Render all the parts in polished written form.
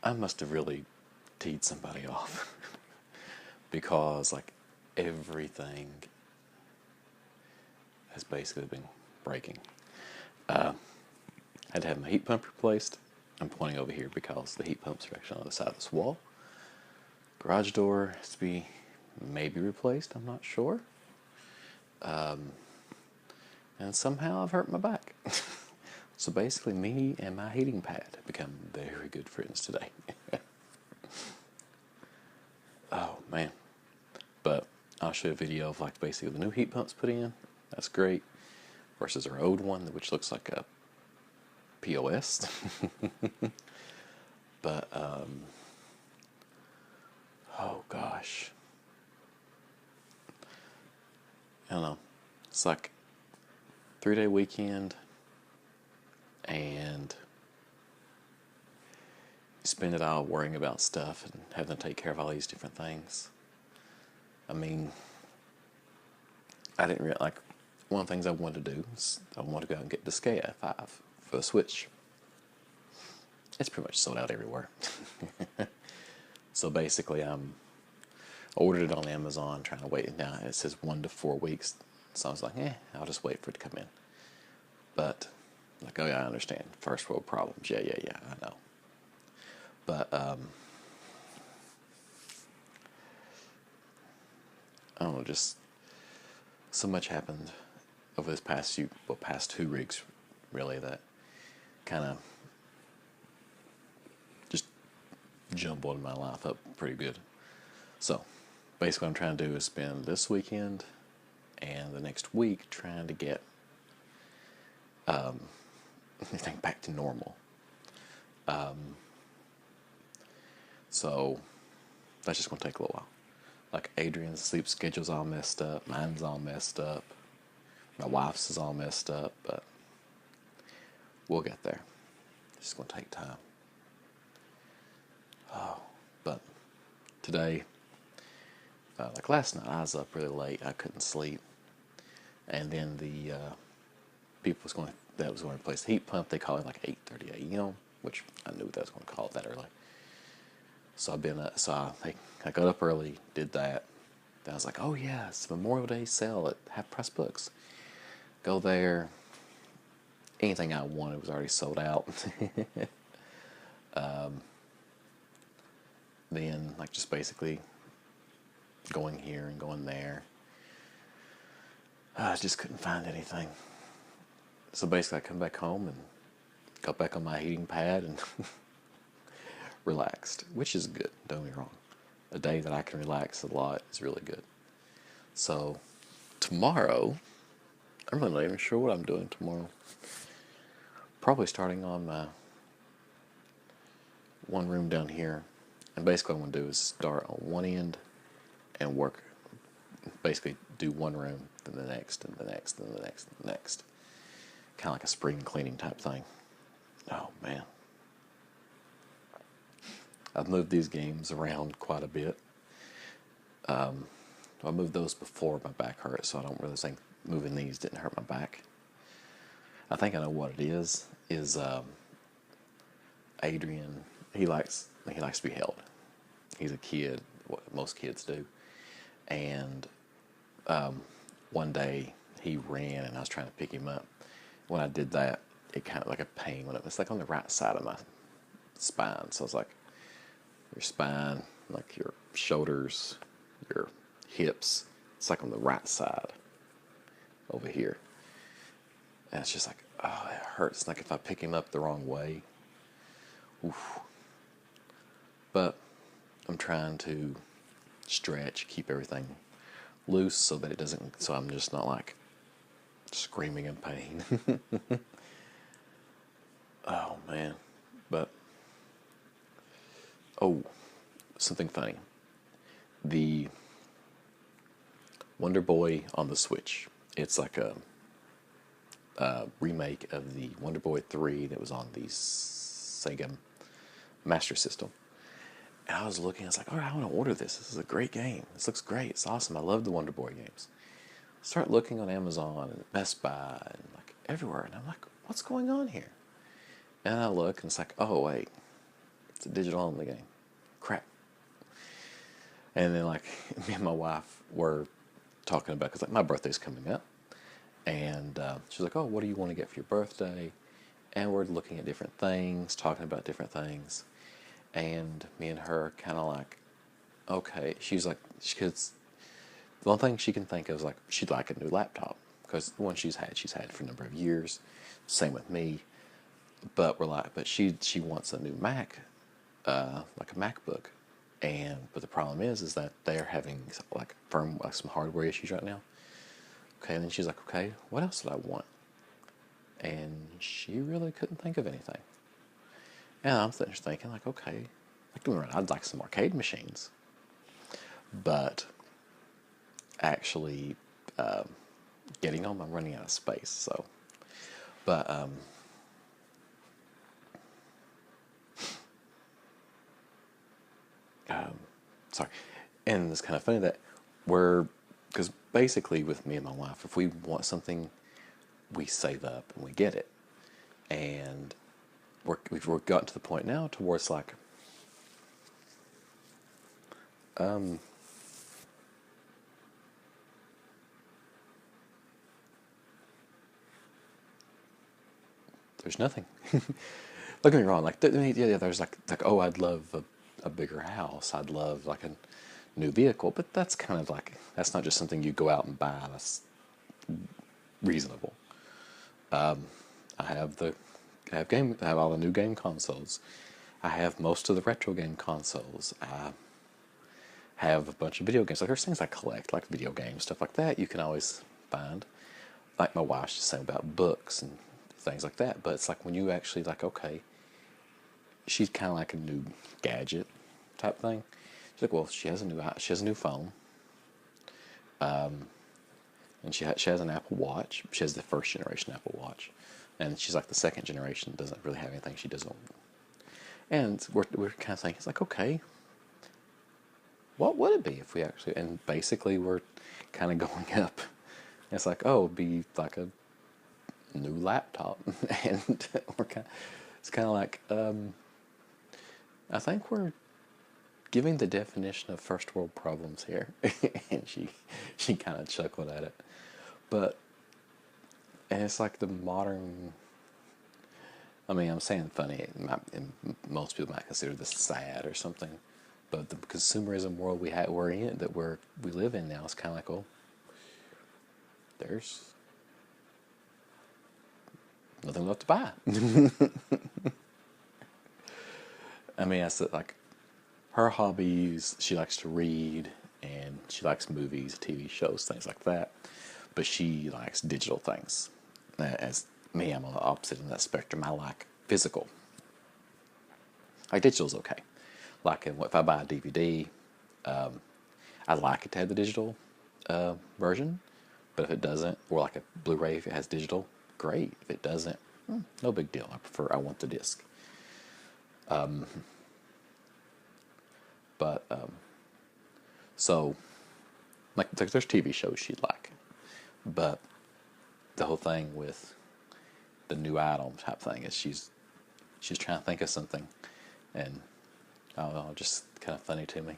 I must have really teed somebody off because like everything has basically been breaking. I had to have my heat pump replaced. I'm pointing over here because the heat pumps are actually on the side of this wall. Garage door has to be maybe replaced, I'm not sure. And somehow I've hurt my back. So basically, me and my heating pad have become very good friends today. Oh man. But I'll show you a video of like basically the new heat pumps put in. That's great. Versus our old one, which looks like a POS. But, oh gosh. I don't know. It's like 3-day weekend and you spend it all worrying about stuff and having to take care of all these different things. I mean, I didn't really like one of the things I wanted to do is I wanted to go out and get the Disgaea 5 for the Switch. It's pretty much sold out everywhere. So basically, I ordered it on Amazon, trying to wait. Now it says 1 to 4 weeks, so I was like, I'll just wait for it to come in. But like, oh yeah, I understand first world problems. Yeah, I know. But I don't know, just so much happened over this past 2 weeks, really, that kind of just jumbled my life up pretty good. So basically, what I'm trying to do is spend this weekend and the next week trying to get everything back to normal. So that's just going to take a little while. Like Adrian's sleep schedule's all messed up, mine's all messed up, my wife's is all messed up, but we'll get there. It's just going to take time. Oh, but today, like last night, I was up really late. I couldn't sleep, and then the people that was going to replace the heat pump. They called it like 8:30 a.m., which I knew that was going to call it that early. So I got up early, did that. Then I was like, oh yeah, it's Memorial Day sale at Half Price Books. Go there. Anything I wanted was already sold out. Then like just basically going here and going there. I just couldn't find anything. So basically I come back home and got back on my heating pad and relaxed, which is good, don't get me wrong. A day that I can relax a lot is really good. So tomorrow, I'm really not even sure what I'm doing tomorrow. Probably starting on my one room down here. And basically what I'm going to do is start on one end and work, basically do one room, then the next, and the next, and the next, and the next. Kind of like a spring cleaning type thing. Oh man. I've moved these games around quite a bit. I moved those before my back hurt, so I don't really think moving these didn't hurt my back. I think I know what it is. Adrian, he likes to be held. He's a kid, what most kids do. And one day he ran and I was trying to pick him up. When I did that, it kind of like a pain went up. It's like on the right side of my spine. So it's like your spine, like your shoulders, your hips. It's like on the right side over here. And it's just like, oh, it hurts. Like if I pick him up the wrong way. Oof. But I'm trying to stretch, keep everything loose so that it doesn't, so I'm just not like screaming in pain. Oh man. But, oh, something funny. The Wonder Boy on the Switch. It's like a remake of the Wonder Boy 3 that was on the Sega Master System. And I was looking, I was like, all right, I want to order this. This is a great game. This looks great. It's awesome. I love the Wonder Boy games. Start looking on Amazon and Best Buy and like everywhere. And I'm like, what's going on here? And I look and it's like, oh, wait. It's a digital only game. Crap. And then like me and my wife were talking about, because like my birthday's coming up, and she's like, "Oh, what do you want to get for your birthday?" And we're looking at different things, talking about different things, and me and her kind of like, okay. She's like, because the only thing she can think of is like she'd like a new laptop, because the one she's had for a number of years. Same with me, but we're like, but she wants a new Mac, like a MacBook, but the problem is that they're having like some hardware issues right now. Okay, and then she's like, okay, what else did I want? And she really couldn't think of anything. And I'm sitting there thinking like, okay, like don't get me wrong, I'd like some arcade machines, but actually getting them, I'm running out of space. So, but sorry, and it's kind of funny that because basically with me and my wife, if we want something, we save up and we get it, and we've gotten to the point now towards like, there's nothing. Don't get me wrong, like yeah, there's like oh, I'd love a bigger house, I'd love like a new vehicle, but that's kind of like, that's not just something you go out and buy. That's reasonable. I have I have all the new game consoles. I have most of the retro game consoles. I have a bunch of video games. Like there's things I collect, like video games, stuff like that. You can always find. Like my wife's just saying about books and things like that. But it's like when you actually like, okay, she's kind of like a new gadget type thing. She's like, well, she has a new phone, and she has an Apple Watch. She has the first generation Apple Watch, and she's like the second generation doesn't really have anything she doesn't. And we're kind of thinking, it's like, okay, what would it be if we actually? And basically, we're kind of going up. And it's like, oh, it'd be like a new laptop, and it's kind of like, I think we're giving the definition of first world problems here. And she kind of chuckled at it, and it's like the modern. I mean, I'm saying funny, and most people might consider this sad or something, but the consumerism world we're in, that we live in now, is kind of like, oh, there's nothing left to buy. I mean, I said like her hobbies. She likes to read, and she likes movies, TV shows, things like that. But she likes digital things. As me, I'm on the opposite end of that spectrum. I like physical. Like digital's okay. Like if I buy a DVD, I like it to have the digital version. But if it doesn't, or like a Blu-ray, if it has digital, great. If it doesn't, no big deal. I want the disc. But so like there's TV shows she'd like, but the whole thing with the new item type thing is she's trying to think of something, and I don't know, just kind of funny to me.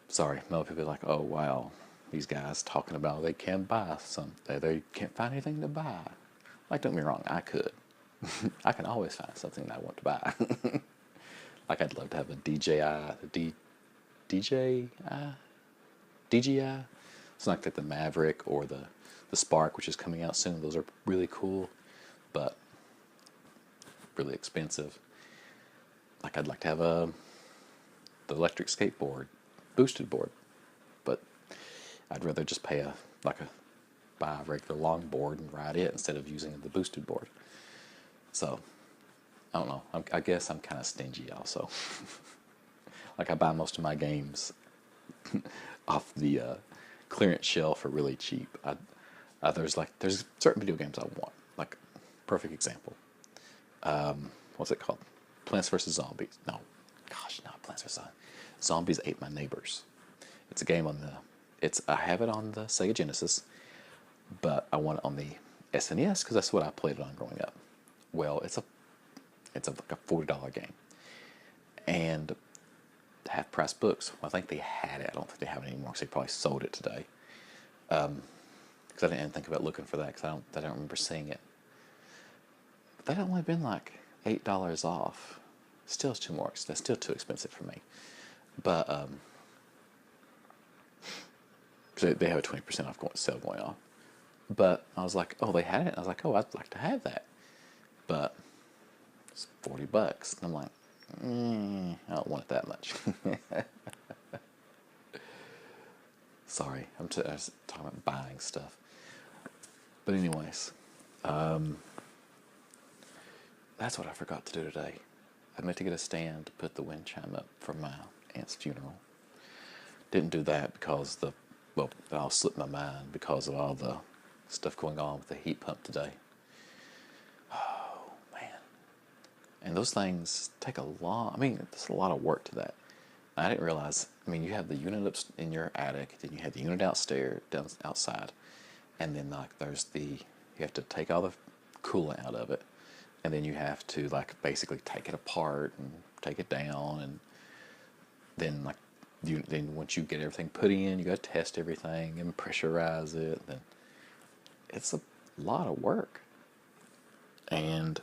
Sorry, most people are like, oh wow, these guys talking about they can't buy something, they can't find anything to buy. Like, don't get me wrong, I could. I can always find something that I want to buy. Like, I'd love to have a DJI, it's not like the Maverick or the Spark, which is coming out soon. Those are really cool, but really expensive. Like, I'd like to have the electric skateboard, boosted board, but I'd rather just buy a regular longboard and ride it instead of using the boosted board. So, I don't know. I guess I'm kind of stingy also. Like, I buy most of my games off the clearance shelf for really cheap. There's certain video games I want. Like, perfect example. What's it called? Plants vs. Zombies. No. Gosh, not Plants vs. Zombies. Zombies Ate My Neighbors. It's a game I have it on the Sega Genesis, but I want it on the SNES because that's what I played it on growing up. Well, It's like a $40 game. And half price books. Well, I think they had it. I don't think they have it anymore because they probably sold it today. Because I didn't think about looking for that because I don't remember seeing it. But that had only been like $8 off. Still too more. That's still too expensive for me. But cause they have a 20% off sale going on. But I was like, oh, they had it. I was like, oh, I'd like to have that. But it's $40. And I'm like, I don't want it that much. Sorry, I was talking about buying stuff. But anyways, that's what I forgot to do today. I meant to get a stand to put the wind chime up for my aunt's funeral. Didn't do that because I'll slip my mind because of all the stuff going on with the heat pump today. Oh, man. And those things take there's a lot of work to that. I didn't realize, you have the unit up in your attic, then you have the unit outside, and then you have to take all the coolant out of it, and then you have to basically take it apart and take it down, and then then once you get everything put in, you got to test everything and pressurize it. Then it's a lot of work, and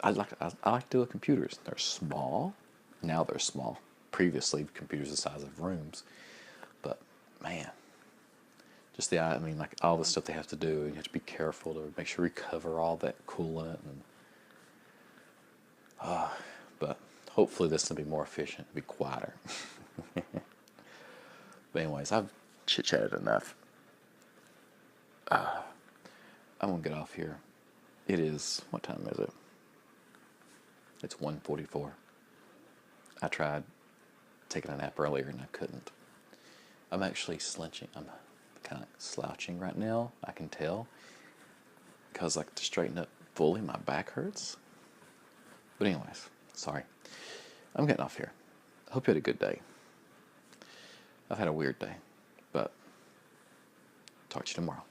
I like to do with computers. They're small. Now they're small. Previously, computers the size of rooms. But man, just all the stuff they have to do, and you have to be careful to make sure you cover all that coolant. But hopefully this will be more efficient, be quieter. But anyways, I've chit-chatted enough. I'm gonna get off here. It is, what time is it? It's 1:44. I tried taking a nap earlier and I couldn't. I'm actually slouching. I'm kind of slouching right now. I can tell. Because to straighten up fully, my back hurts. But anyways, sorry. I'm getting off here. Hope you had a good day. I've had a weird day. But talk to you tomorrow.